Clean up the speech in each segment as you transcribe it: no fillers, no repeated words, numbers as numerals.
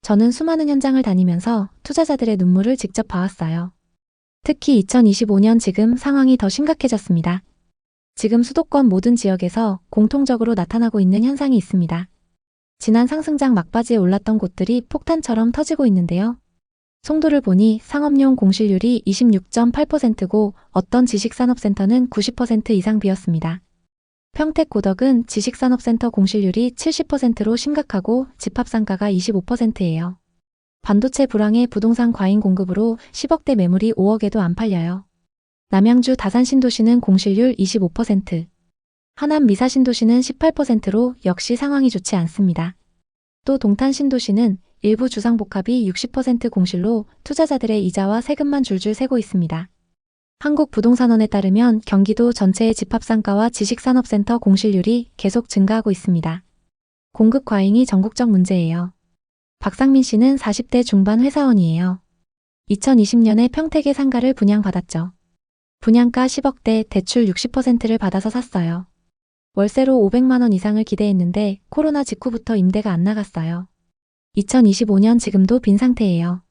저는 수많은 현장을 다니면서 투자자들의 눈물을 직접 봐왔어요. 특히 2025년 지금 상황이 더 심각해졌습니다. 지금 수도권 모든 지역에서 공통적으로 나타나고 있는 현상이 있습니다. 지난 상승장 막바지에 올랐던 곳들이 폭탄처럼 터지고 있는데요. 송도를 보니 상업용 공실률이 26.8%고 어떤 지식산업센터는 90% 이상 비었습니다. 평택 고덕은 지식산업센터 공실률이 70%로 심각하고 집합상가가 25%예요. 반도체 불황에 부동산 과잉 공급으로 10억대 매물이 5억에도 안 팔려요. 남양주 다산 신도시는 공실률 25%, 하남 미사 신도시는 18%로 역시 상황이 좋지 않습니다. 또 동탄 신도시는 일부 주상복합이 60% 공실로 투자자들의 이자와 세금만 줄줄 새고 있습니다. 한국부동산원에 따르면 경기도 전체의 집합상가와 지식산업센터 공실률이 계속 증가하고 있습니다. 공급 과잉이 전국적 문제예요. 박상민 씨는 40대 중반 회사원이에요. 2020년에 평택의 상가를 분양받았죠. 분양가 10억대 대출 60%를 받아서 샀어요. 월세로 500만 원 이상을 기대했는데 코로나 직후부터 임대가 안 나갔어요. 2025년 지금도 빈 상태예요.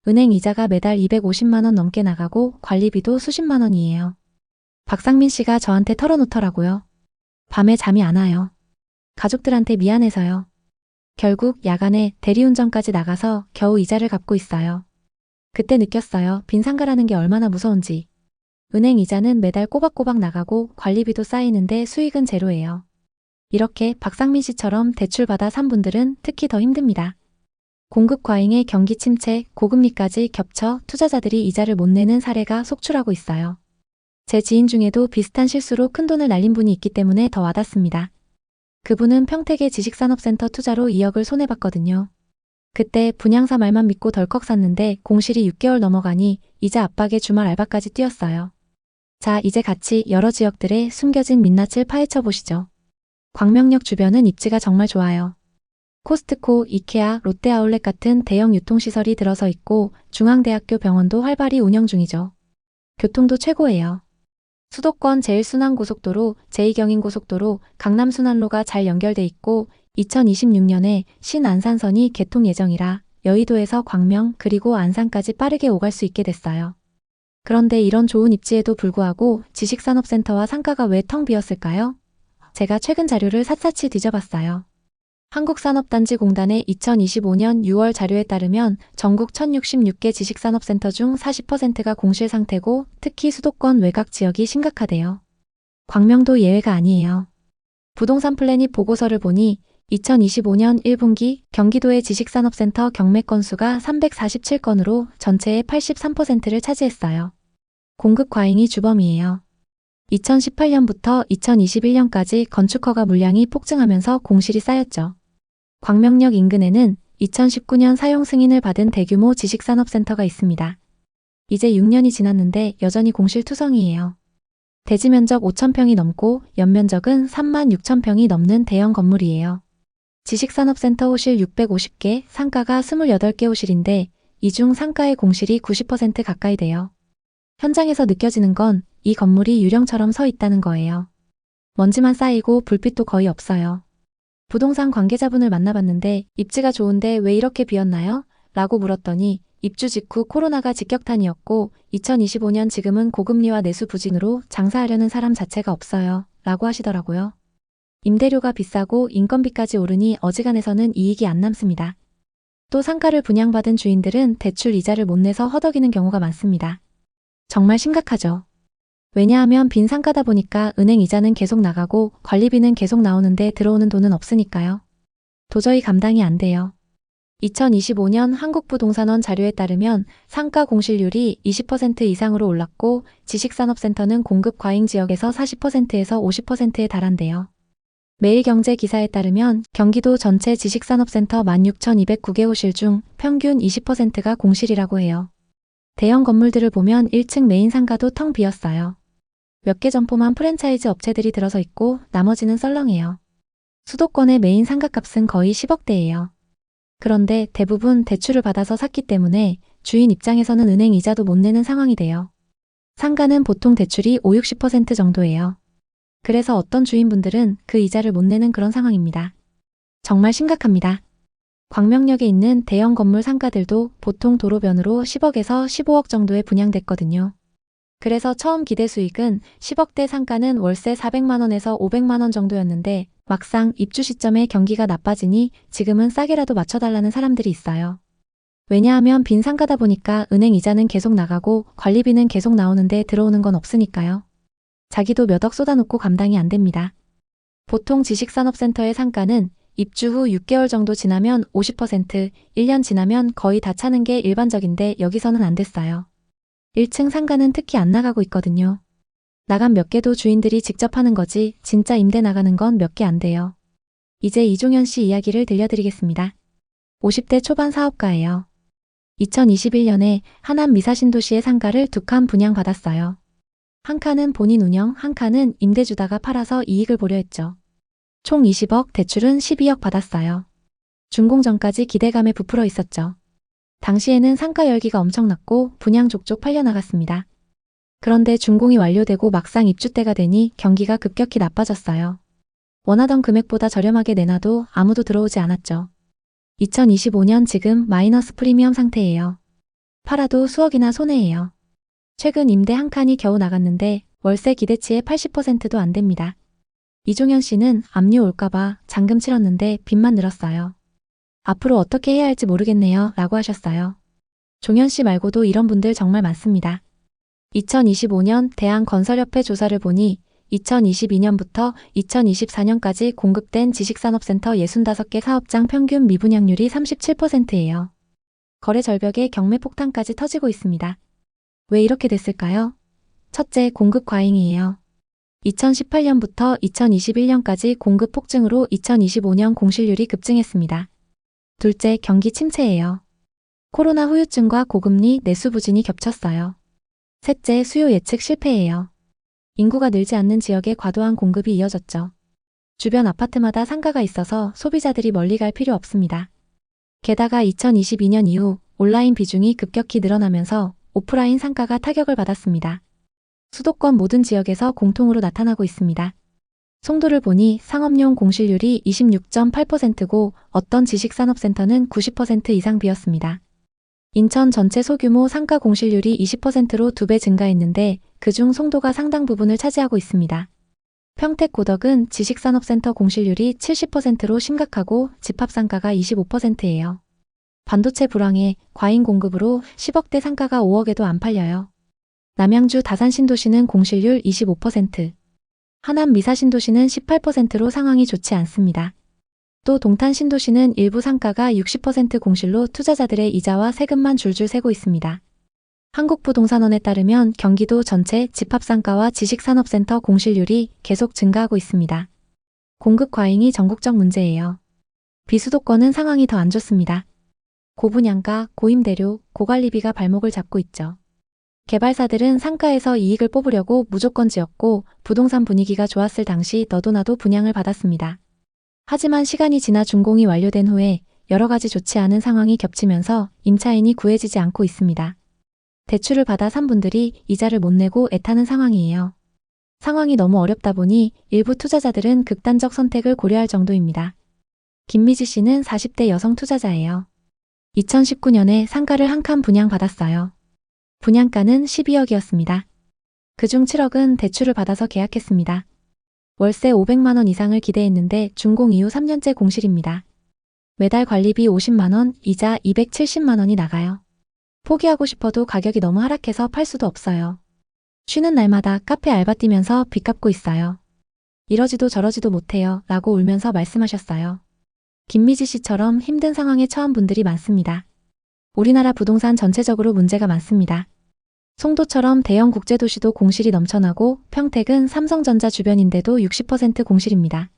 은행 이자가 매달 250만 원 넘게 나가고 관리비도 수십만 원이에요. 박상민 씨가 저한테 털어놓더라고요. 밤에 잠이 안 와요. 가족들한테 미안해서요. 결국 야간에 대리운전까지 나가서 겨우 이자를 갚고 있어요. 그때 느꼈어요. 빈 상가라는 게 얼마나 무서운지. 은행 이자는 매달 꼬박꼬박 나가고 관리비도 쌓이는데 수익은 제로예요. 이렇게 박상민 씨처럼 대출받아 산 분들은 특히 더 힘듭니다. 공급 과잉에 경기 침체, 고금리까지 겹쳐 투자자들이 이자를 못 내는 사례가 속출하고 있어요. 제 지인 중에도 비슷한 실수로 큰돈을 날린 분이 있기 때문에 더 와닿습니다. 그분은 평택의 지식산업센터 투자로 2억을 손해봤거든요. 그때 분양사 말만 믿고 덜컥 샀는데 공실이 6개월 넘어가니 이자 압박에 주말 알바까지 뛰었어요. 자, 이제 같이 여러 지역들의 숨겨진 민낯을 파헤쳐 보시죠. 광명역 주변은 입지가 정말 좋아요. 코스트코, 이케아, 롯데아울렛 같은 대형 유통시설이 들어서 있고 중앙대학교 병원도 활발히 운영 중이죠. 교통도 최고예요. 수도권 제1순환고속도로, 제2경인고속도로, 강남순환로가 잘 연결돼 있고 2026년에 신안산선이 개통 예정이라 여의도에서 광명 그리고 안산까지 빠르게 오갈 수 있게 됐어요. 그런데 이런 좋은 입지에도 불구하고 지식산업센터와 상가가 왜 텅 비었을까요? 제가 최근 자료를 샅샅이 뒤져봤어요. 한국산업단지공단의 2025년 6월 자료에 따르면 전국 1066개 지식산업센터 중 40%가 공실 상태고 특히 수도권 외곽 지역이 심각하대요. 광명도 예외가 아니에요. 부동산 플래닛 보고서를 보니 2025년 1분기 경기도의 지식산업센터 경매 건수가 347건으로 전체의 83%를 차지했어요. 공급 과잉이 주범이에요. 2018년부터 2021년까지 건축허가 물량이 폭증하면서 공실이 쌓였죠. 광명역 인근에는 2019년 사용 승인을 받은 대규모 지식산업센터가 있습니다. 이제 6년이 지났는데 여전히 공실투성이에요. 대지 면적 5,000평이 넘고 연면적은 36,000평이 넘는 대형 건물이에요. 지식산업센터 호실 650개, 상가가 28개 호실인데 이 중 상가의 공실이 90% 가까이 돼요. 현장에서 느껴지는 건 이 건물이 유령처럼 서 있다는 거예요. 먼지만 쌓이고 불빛도 거의 없어요. 부동산 관계자분을 만나봤는데 입지가 좋은데 왜 이렇게 비었나요? 라고 물었더니 입주 직후 코로나가 직격탄이었고 2025년 지금은 고금리와 내수 부진으로 장사하려는 사람 자체가 없어요. 라고 하시더라고요. 임대료가 비싸고 인건비까지 오르니 어지간해서는 이익이 안 남습니다. 또 상가를 분양받은 주인들은 대출 이자를 못 내서 허덕이는 경우가 많습니다. 정말 심각하죠. 왜냐하면 빈 상가다 보니까 은행 이자는 계속 나가고 관리비는 계속 나오는데 들어오는 돈은 없으니까요. 도저히 감당이 안 돼요. 2025년 한국부동산원 자료에 따르면 상가 공실률이 20% 이상으로 올랐고 지식산업센터는 공급 과잉 지역에서 40%에서 50%에 달한대요. 매일경제 기사에 따르면 경기도 전체 지식산업센터 16,209개 호실 중 평균 20%가 공실이라고 해요. 대형 건물들을 보면 1층 메인 상가도 텅 비었어요. 몇 개 점포만 프랜차이즈 업체들이 들어서 있고 나머지는 썰렁해요. 수도권의 메인 상가값은 거의 10억대예요. 그런데 대부분 대출을 받아서 샀기 때문에 주인 입장에서는 은행 이자도 못 내는 상황이 돼요. 상가는 보통 대출이 5, 60% 정도예요. 그래서 어떤 주인분들은 그 이자를 못 내는 그런 상황입니다. 정말 심각합니다. 광명역에 있는 대형 건물 상가들도 보통 도로변으로 10억에서 15억 정도에 분양됐거든요. 그래서 처음 기대 수익은 10억대 상가는 월세 400만 원에서 500만 원 정도였는데 막상 입주 시점에 경기가 나빠지니 지금은 싸게라도 맞춰달라는 사람들이 있어요. 왜냐하면 빈 상가다 보니까 은행 이자는 계속 나가고 관리비는 계속 나오는데 들어오는 건 없으니까요. 자기도 몇 억 쏟아놓고 감당이 안 됩니다. 보통 지식산업센터의 상가는 입주 후 6개월 정도 지나면 50%, 1년 지나면 거의 다 차는 게 일반적인데 여기서는 안 됐어요. 1층 상가는 특히 안 나가고 있거든요. 나간 몇 개도 주인들이 직접 하는 거지 진짜 임대 나가는 건 몇 개 안 돼요. 이제 이종현 씨 이야기를 들려드리겠습니다. 50대 초반 사업가예요. 2021년에 하남 미사신도시의 상가를 2칸 분양받았어요. 한 칸은 본인 운영, 한 칸은 임대 주다가 팔아서 이익을 보려 했죠. 총 20억, 대출은 12억 받았어요. 준공 전까지 기대감에 부풀어 있었죠. 당시에는 상가 열기가 엄청났고 분양 족족 팔려나갔습니다. 그런데 준공이 완료되고 막상 입주 때가 되니 경기가 급격히 나빠졌어요. 원하던 금액보다 저렴하게 내놔도 아무도 들어오지 않았죠. 2025년 지금 마이너스 프리미엄 상태예요. 팔아도 수억이나 손해예요. 최근 임대 한 칸이 겨우 나갔는데 월세 기대치의 80%도 안 됩니다. 이종현 씨는 압류 올까봐 잔금 치렀는데 빚만 늘었어요. 앞으로 어떻게 해야 할지 모르겠네요 라고 하셨어요. 종현 씨 말고도 이런 분들 정말 많습니다. 2025년 대한건설협회 조사를 보니 2022년부터 2024년까지 공급된 지식산업센터 65개 사업장 평균 미분양률이 37%예요. 거래 절벽에 경매 폭탄까지 터지고 있습니다. 왜 이렇게 됐을까요? 첫째, 공급 과잉이에요. 2018년부터 2021년까지 공급 폭증으로 2025년 공실률이 급증했습니다. 둘째, 경기 침체예요. 코로나 후유증과 고금리, 내수 부진이 겹쳤어요. 셋째, 수요 예측 실패예요. 인구가 늘지 않는 지역에 과도한 공급이 이어졌죠. 주변 아파트마다 상가가 있어서 소비자들이 멀리 갈 필요 없습니다. 게다가 2022년 이후 온라인 비중이 급격히 늘어나면서 오프라인 상가가 타격을 받았습니다. 수도권 모든 지역에서 공통으로 나타나고 있습니다. 송도를 보니 상업용 공실률이 26.8%고 어떤 지식산업센터는 90% 이상 비었습니다. 인천 전체 소규모 상가 공실률이 20%로 2배 증가했는데 그중 송도가 상당 부분을 차지하고 있습니다. 평택 고덕은 지식산업센터 공실률이 70%로 심각하고 집합상가가 25%예요. 반도체 불황에 과잉 공급으로 10억대 상가가 5억에도 안 팔려요. 남양주 다산신도시는 공실률 25%, 하남 미사신도시는 18%로 상황이 좋지 않습니다. 또 동탄신도시는 일부 상가가 60% 공실로 투자자들의 이자와 세금만 줄줄 새고 있습니다. 한국부동산원에 따르면 경기도 전체 집합상가와 지식산업센터 공실률이 계속 증가하고 있습니다. 공급 과잉이 전국적 문제예요. 비수도권은 상황이 더 안 좋습니다. 고분양가, 고임대료, 고관리비가 발목을 잡고 있죠. 개발사들은 상가에서 이익을 뽑으려고 무조건 지었고 부동산 분위기가 좋았을 당시 너도나도 분양을 받았습니다. 하지만 시간이 지나 준공이 완료된 후에 여러 가지 좋지 않은 상황이 겹치면서 임차인이 구해지지 않고 있습니다. 대출을 받아 산 분들이 이자를 못 내고 애타는 상황이에요. 상황이 너무 어렵다 보니 일부 투자자들은 극단적 선택을 고려할 정도입니다. 김미지 씨는 40대 여성 투자자예요. 2019년에 상가를 한 칸 분양받았어요. 분양가는 12억이었습니다. 그중 7억은 대출을 받아서 계약했습니다. 월세 500만 원 이상을 기대했는데 준공 이후 3년째 공실입니다. 매달 관리비 50만 원, 이자 270만 원이 나가요. 포기하고 싶어도 가격이 너무 하락해서 팔 수도 없어요. 쉬는 날마다 카페 알바 뛰면서 빚 갚고 있어요. 이러지도 저러지도 못해요 라고 울면서 말씀하셨어요. 김미지 씨처럼 힘든 상황에 처한 분들이 많습니다. 우리나라 부동산 전체적으로 문제가 많습니다. 송도처럼 대형 국제도시도 공실이 넘쳐나고 평택은 삼성전자 주변인데도 60% 공실입니다.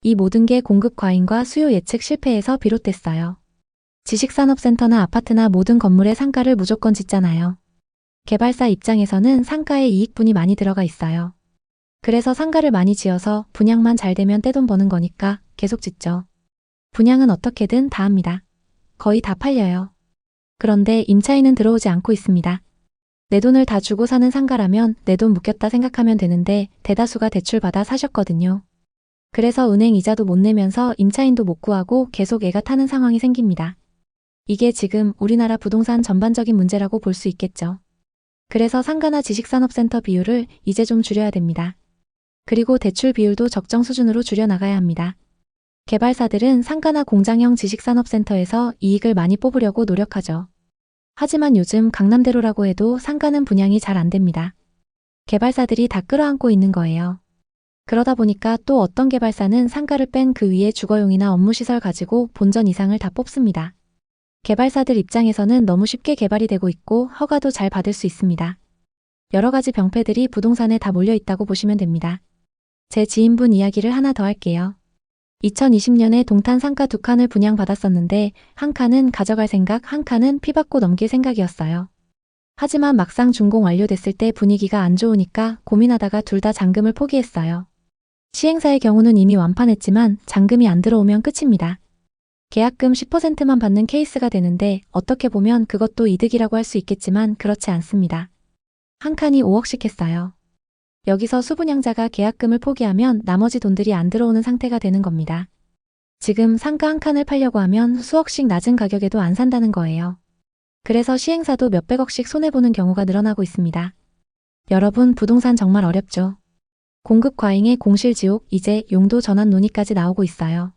이 모든 게 공급 과잉과 수요 예측 실패에서 비롯됐어요. 지식산업센터나 아파트나 모든 건물에 상가를 무조건 짓잖아요. 개발사 입장에서는 상가에 이익분이 많이 들어가 있어요. 그래서 상가를 많이 지어서 분양만 잘 되면 떼돈 버는 거니까 계속 짓죠. 분양은 어떻게든 다 합니다. 거의 다 팔려요. 그런데 임차인은 들어오지 않고 있습니다. 내 돈을 다 주고 사는 상가라면 내 돈 묶였다 생각하면 되는데 대다수가 대출받아 사셨거든요. 그래서 은행 이자도 못 내면서 임차인도 못 구하고 계속 애가 타는 상황이 생깁니다. 이게 지금 우리나라 부동산 전반적인 문제라고 볼 수 있겠죠. 그래서 상가나 지식산업센터 비율을 이제 좀 줄여야 됩니다. 그리고 대출 비율도 적정 수준으로 줄여나가야 합니다. 개발사들은 상가나 공장형 지식산업센터에서 이익을 많이 뽑으려고 노력하죠. 하지만 요즘 강남대로라고 해도 상가는 분양이 잘 안 됩니다. 개발사들이 다 끌어안고 있는 거예요. 그러다 보니까 또 어떤 개발사는 상가를 뺀 그 위에 주거용이나 업무시설 가지고 본전 이상을 다 뽑습니다. 개발사들 입장에서는 너무 쉽게 개발이 되고 있고 허가도 잘 받을 수 있습니다. 여러 가지 병폐들이 부동산에 다 몰려 있다고 보시면 됩니다. 제 지인분 이야기를 하나 더 할게요. 2020년에 동탄 상가 2칸을 분양받았었는데 한 칸은 가져갈 생각, 한 칸은 피받고 넘길 생각이었어요. 하지만 막상 준공 완료됐을 때 분위기가 안 좋으니까 고민하다가 둘 다 잔금을 포기했어요. 시행사의 경우는 이미 완판했지만 잔금이 안 들어오면 끝입니다. 계약금 10%만 받는 케이스가 되는데 어떻게 보면 그것도 이득이라고 할 수 있겠지만 그렇지 않습니다. 한 칸이 5억씩 했어요. 여기서 수분양자가 계약금을 포기하면 나머지 돈들이 안 들어오는 상태가 되는 겁니다. 지금 상가 한 칸을 팔려고 하면 수억씩 낮은 가격에도 안 산다는 거예요. 그래서 시행사도 몇백억씩 손해보는 경우가 늘어나고 있습니다. 여러분, 부동산 정말 어렵죠? 공급 과잉의 공실지옥, 이제 용도 전환 논의까지 나오고 있어요.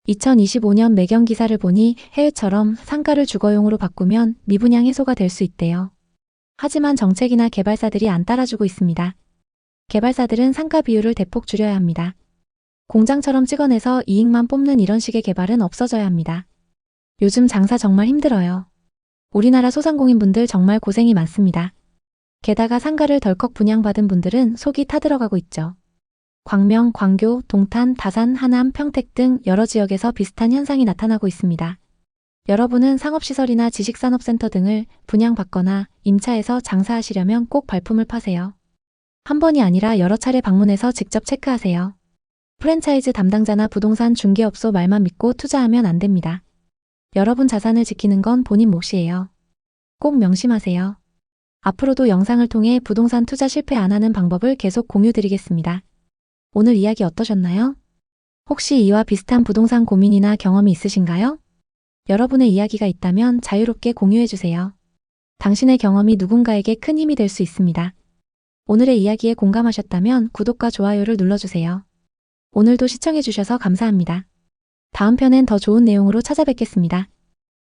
2025년 매경 기사를 보니 해외처럼 상가를 주거용으로 바꾸면 미분양 해소가 될 수 있대요. 하지만 정책이나 개발사들이 안 따라주고 있습니다. 개발사들은 상가 비율을 대폭 줄여야 합니다. 공장처럼 찍어내서 이익만 뽑는 이런 식의 개발은 없어져야 합니다. 요즘 장사 정말 힘들어요. 우리나라 소상공인분들 정말 고생이 많습니다. 게다가 상가를 덜컥 분양받은 분들은 속이 타들어가고 있죠. 광명, 광교, 동탄, 다산, 하남, 평택 등 여러 지역에서 비슷한 현상이 나타나고 있습니다. 여러분은 상업시설이나 지식산업센터 등을 분양받거나 임차해서 장사하시려면 꼭 발품을 파세요. 한 번이 아니라 여러 차례 방문해서 직접 체크하세요. 프랜차이즈 담당자나 부동산 중개업소 말만 믿고 투자하면 안 됩니다. 여러분 자산을 지키는 건 본인 몫이에요. 꼭 명심하세요. 앞으로도 영상을 통해 부동산 투자 실패 안 하는 방법을 계속 공유드리겠습니다. 오늘 이야기 어떠셨나요? 혹시 이와 비슷한 부동산 고민이나 경험이 있으신가요? 여러분의 이야기가 있다면 자유롭게 공유해주세요. 당신의 경험이 누군가에게 큰 힘이 될 수 있습니다. 오늘의 이야기에 공감하셨다면 구독과 좋아요를 눌러주세요. 오늘도 시청해주셔서 감사합니다. 다음 편엔 더 좋은 내용으로 찾아뵙겠습니다.